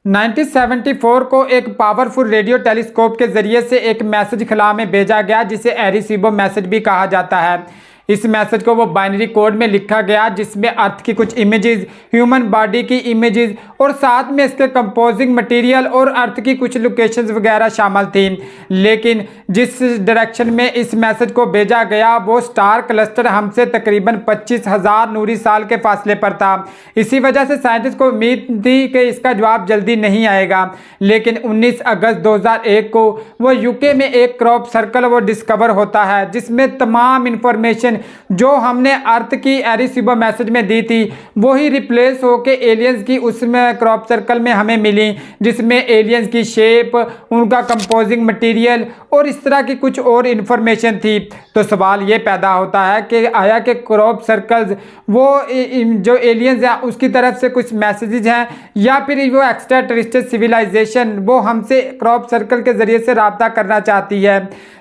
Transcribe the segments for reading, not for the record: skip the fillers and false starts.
1974 को एक powerful radio telescope के जरिए से एक मैसेज खला में भेजा गया जिसे एरिसीबो मैसेज भी कहा जाता है। इस मैसेज को वो बाइनरी कोड में लिखा गया जिसमें अर्थ की कुछ इमेजेस, ह्यूमन बॉडी की इमेजेस और साथ में इसके कंपोजिंग मटेरियल और अर्थ की कुछ लोकेशंस वगैरह शामिल थी। लेकिन जिस डायरेक्शन में इस मैसेज को भेजा गया वो स्टार क्लस्टर हमसे तकरीबन 25,000 नूरी साल के फासले पर था। इसी वजह से साइंटिस्ट को उम्मीद थी कि इसका जवाब जल्दी नहीं आएगा। लेकिन 19 अगस्त 2001 को वो यूके में एक क्रॉप सर्कल वो डिस्कवर होता है जिसमें तमाम इंफॉर्मेशन जो हमने अर्थ की एरिसीबो मैसेज में दी थी वही रिप्लेस होके एलियंस की उसमें क्रॉप सर्कल में हमें मिली, जिसमें एलियंस की शेप, उनका कंपोजिंग मटेरियल और इस तरह की कुछ और इंफॉर्मेशन थी। तो सवाल ये पैदा होता है कि आया कि क्रॉप सर्कल्स वो जो एलियंस हैं उसकी तरफ से कुछ मैसेजेस हैं या फिर वो एक्स्ट्रा टेरेस्ट्रियल सिविलाइजेशन वो हमसे क्रॉप सर्कल के जरिए से रब्ता करना चाहती है।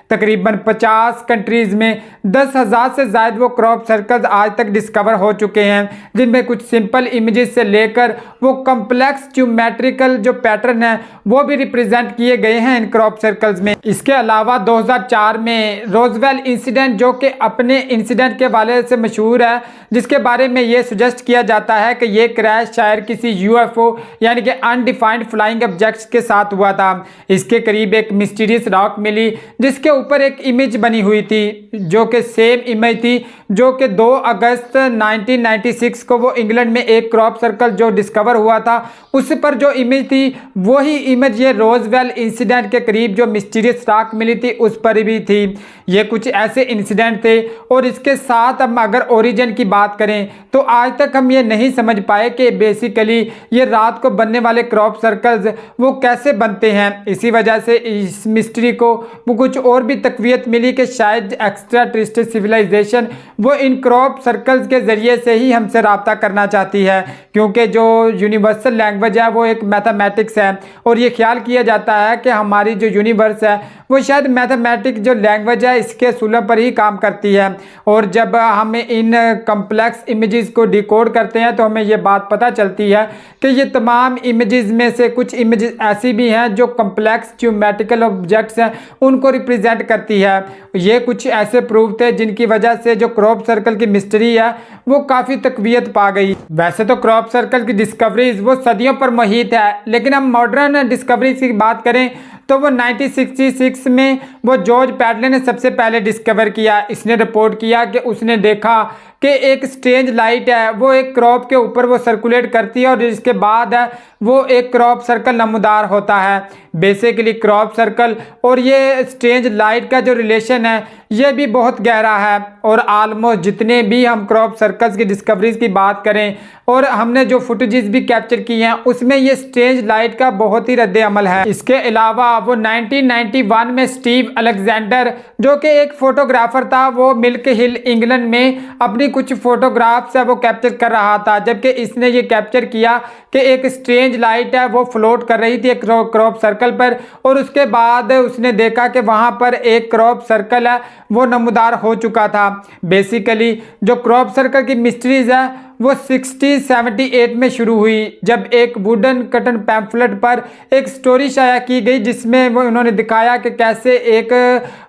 तकरीबन 50 कंट्रीज में 10,000 से ज़्यादा वो क्रॉप सर्कल्स आज तक डिस्कवर हो चुके हैं, जिनमें कुछ सिंपल इमेजेस से लेकर वो कम्प्लेक्स ज्योमेट्रिकल जो पैटर्न है वो भी रिप्रेजेंट किए गए हैं इन क्रॉप सर्कल्स में। इसके अलावा 2004 में रोजवेल इंसिडेंट जो कि अपने इंसिडेंट के वाले से मशहूर है, जिसके बारे में ये सजेस्ट किया जाता है कि ये क्रैश शायद किसी यूएफओ यानी कि अनडिफाइंड फ्लाइंग ऑब्जेक्ट्स के साथ हुआ था। इसके करीब एक मिस्टीरियस रॉक मिली जिसके ऊपर एक इमेज बनी हुई थी जो कि सेम इमेज थी जो कि 2 अगस्त 1996 को वो इंग्लैंड में एक क्रॉप सर्कल जो डिस्कवर हुआ था उस पर जो इमेज थी वही इमेज ये रोजवेल इंसिडेंट के करीब जो मिस्टीरियस रॉक मिली थी उस पर भी थी। ये कुछ ऐसे इंसिडेंट थे और इसके साथ हम अगर ओरिजिन की बात करें तो आज तक हम ये नहीं समझ पाए कि बेसिकली ये रात को बनने वाले क्रॉप सर्कल्स वो कैसे बनते हैं। इसी वजह से इस मिस्ट्री को वो कुछ और भी तकवीत मिली कि शायद एक्स्ट्रा टेरेस्ट्रियल सिविलाइजेशन वो इन क्रॉप सर्कल्स के ज़रिए से ही हमसे रब्ता करना चाहती है, क्योंकि जो यूनिवर्सल लैंग्वेज है वो एक मैथमेटिक्स है और ये ख्याल किया जाता है कि हमारी जो यूनिवर्स है वो शायद मैथमेटिक्स जो लैंग्वेज है इसके असूलों पर ही काम करती है। और जब हम इन कम्प्लेक्स इमेजेस को डिकोड करते हैं तो हमें ये बात पता चलती है कि ये तमाम इमेजेस में से कुछ इमेजेस ऐसी भी हैं जो कम्प्लेक्स ज्योमेट्रिकल ऑब्जेक्ट्स हैं उनको रिप्रेजेंट करती है। ये कुछ ऐसे प्रूफ थे जिनकी वजह से जो क्रॉप सर्कल की मिस्ट्री है वो काफ़ी तकवीत पा गई। वैसे तो क्रॉप सर्कल की डिस्कवरीज वो सदियों पर मुहित है, लेकिन हम मॉडर्न डिस्कवरीज की बात करें तो वो 1966 में वो जॉर्ज पैडले ने सबसे पहले डिस्कवर किया। इसने रिपोर्ट किया कि उसने देखा कि एक स्ट्रेंज लाइट है वो एक क्रॉप के ऊपर वो सर्कुलेट करती है और इसके बाद है वो एक क्रॉप सर्कल नमूदार होता है। बेसिकली क्रॉप सर्कल और ये स्ट्रेंज लाइट का जो रिलेशन है ये भी बहुत गहरा है और आलमोस्ट जितने भी हम क्रॉप सर्कल्स की डिस्कवरीज की बात करें और हमने जो फुटेजेस भी कैप्चर की हैं उसमें ये स्ट्रेंज लाइट का बहुत ही रद्द अमल है। इसके अलावा वो 1991 में स्टीव अलेक्जेंडर जो कि एक फोटोग्राफर था वो मिल्क हिल इंग्लैंड में अपनी कुछ फोटोग्राफ्स है वो कैप्चर कर रहा था, जबकि इसने ये कैप्चर किया कि एक स्ट्रेंज लाइट है वो फ्लोट कर रही थी एक क्रॉप सर्कल पर और उसके बाद उसने देखा कि वहां पर एक क्रॉप सर्कल है वो नमूदार हो चुका था। बेसिकली जो क्रॉप सर्कल की मिस्ट्रीज है वो 1978 में शुरू हुई जब एक वुडन कटन पैम्फलेट पर एक स्टोरी शाया की गई जिसमें वो उन्होंने दिखाया कि कैसे एक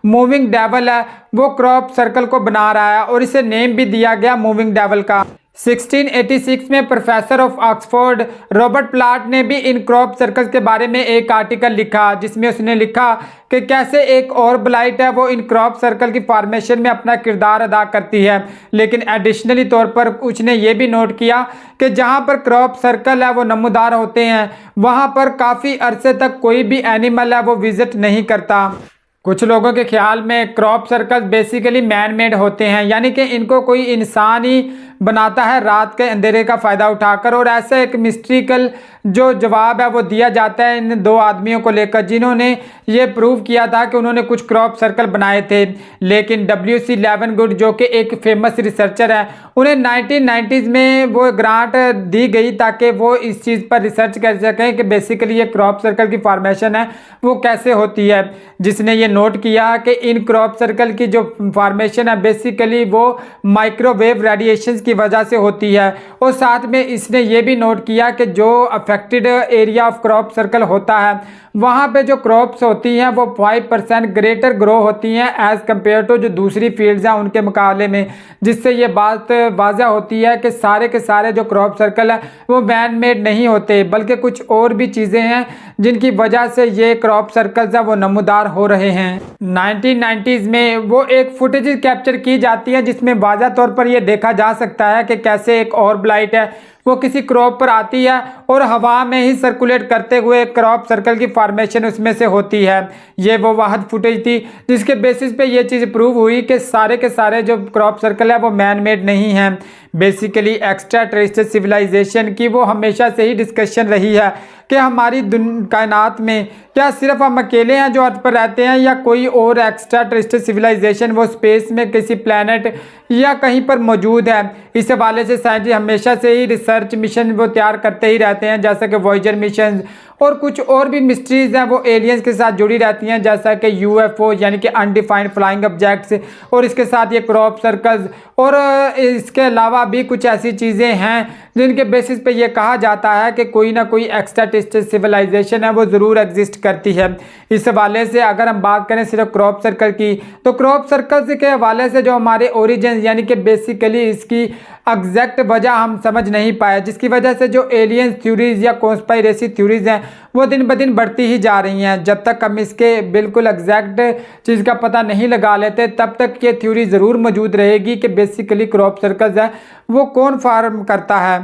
मूविंग डेवल है वो क्रॉप सर्कल को बना रहा है और इसे नेम भी दिया गया मूविंग डेवल का। 1686 में professor of Oxford Robert plot ने भी इन क्रॉप सर्कल्स के बारे में एक आर्टिकल लिखा जिसमें उसने लिखा कि कैसे एक और ब्लाइट है वो इन क्रॉप सर्कल की फॉर्मेशन में अपना किरदार अदा करती है। लेकिन एडिशनली तौर पर उसने ये भी नोट किया कि जहां पर क्रॉप सर्कल है वो नमूदार होते हैं वहां पर काफ़ी अरसे तक कोई भी एनिमल है वो विजिट नहीं करता। कुछ लोगों के ख्याल में crop circle basically man made होते हैं, यानी कि इनको कोई इंसान ही बनाता है रात के अंधेरे का फ़ायदा उठाकर, और ऐसा एक मिस्ट्रिकल जो जवाब है वो दिया जाता है इन दो आदमियों को लेकर जिन्होंने ये प्रूव किया था कि उन्होंने कुछ क्रॉप सर्कल बनाए थे। लेकिन W.C. लेवनगुड जो कि एक फेमस रिसर्चर है उन्हें 1990s में वो ग्रांट दी गई ताकि वो इस चीज़ पर रिसर्च कर सकें कि बेसिकली ये क्रॉप सर्कल की फॉर्मेशन है वो कैसे होती है, जिसने ये नोट किया कि इन क्रॉप सर्कल की जो फॉर्मेशन है बेसिकली वो माइक्रोवेव रेडिएशंस की वजह से होती है। और साथ में इसने ये भी नोट किया कि जो affected area of crop circle होता है वहाँ पे जो क्रॉप्स होती हैं वो 5% ग्रेटर ग्रो होती हैं एज़ कम्पेयर टू जो दूसरी फील्ड्स हैं उनके मुकाबले में, जिससे ये बात वाज़ह होती है कि सारे के सारे जो क्रॉप सर्कल है वो मैन मेड नहीं होते, बल्कि कुछ और भी चीज़ें हैं जिनकी वजह से ये क्रॉप सर्कल्स हैं वो नमूदार हो रहे हैं। 1990s में वो एक फुटेज कैप्चर की जाती है जिसमें वाज़ह तौर पर यह देखा जा सकता है कि कैसे एक और ब्लाइट है वो किसी क्रॉप पर आती है और हवा में ही सर्कुलेट करते हुए क्रॉप सर्कल की फॉर्मेशन उसमें से होती है। ये वो वाहद फुटेज थी जिसके बेसिस पे ये चीज़ प्रूव हुई कि सारे के सारे जो क्रॉप सर्कल है वो मैन मेड नहीं हैं। बेसिकली एक्स्ट्रा टेरेस्ट्रियल सिविलाइजेशन की वो हमेशा से ही डिस्कशन रही है कि हमारी कायनात में क्या सिर्फ हम अकेले हैं जो अर्थ पर रहते हैं या कोई और एक्स्ट्रा टेरेस्ट्रियल सिविलाइजेशन वो स्पेस में किसी प्लैनेट या कहीं पर मौजूद है। इस हवाले से साइंटिस्ट हमेशा से ही रिसर्च मिशन वो तैयार करते ही रहते हैं, जैसा कि वॉयेजर मिशन और कुछ और भी मिस्ट्रीज़ हैं वो एलियंस के साथ जुड़ी रहती हैं, जैसा कि यूएफओ यानी कि अनडिफाइंड फ्लाइंग ऑब्जेक्ट्स, और इसके साथ ये क्रॉप सर्कल्स और इसके अलावा भी कुछ ऐसी चीज़ें हैं जिनके बेसिस पे ये कहा जाता है कि कोई ना कोई एक्स्ट्रा टेरेस्ट्रियल सिविलाइजेशन है वो ज़रूर एग्जिस्ट करती है। इस हवाले से अगर हम बात करें सिर्फ क्रॉप सर्कल की, तो क्रॉप सर्कल के हवाले से जो हमारे ओरिजिन यानी कि बेसिकली इसकी एग्जैक्ट वजह हम समझ नहीं पाए, जिसकी वजह से जो एलियन थ्योरीज या कॉन्स्पायरेसी थ्योरीज हैं वो दिन ब दिन बढ़ती ही जा रही हैं। जब तक हम इसके बिल्कुल एग्जैक्ट चीज़ का पता नहीं लगा लेते तब तक ये थ्योरी ज़रूर मौजूद रहेगी कि बेसिकली क्रॉप सर्कल्स है वो कौन फॉर्म करता है।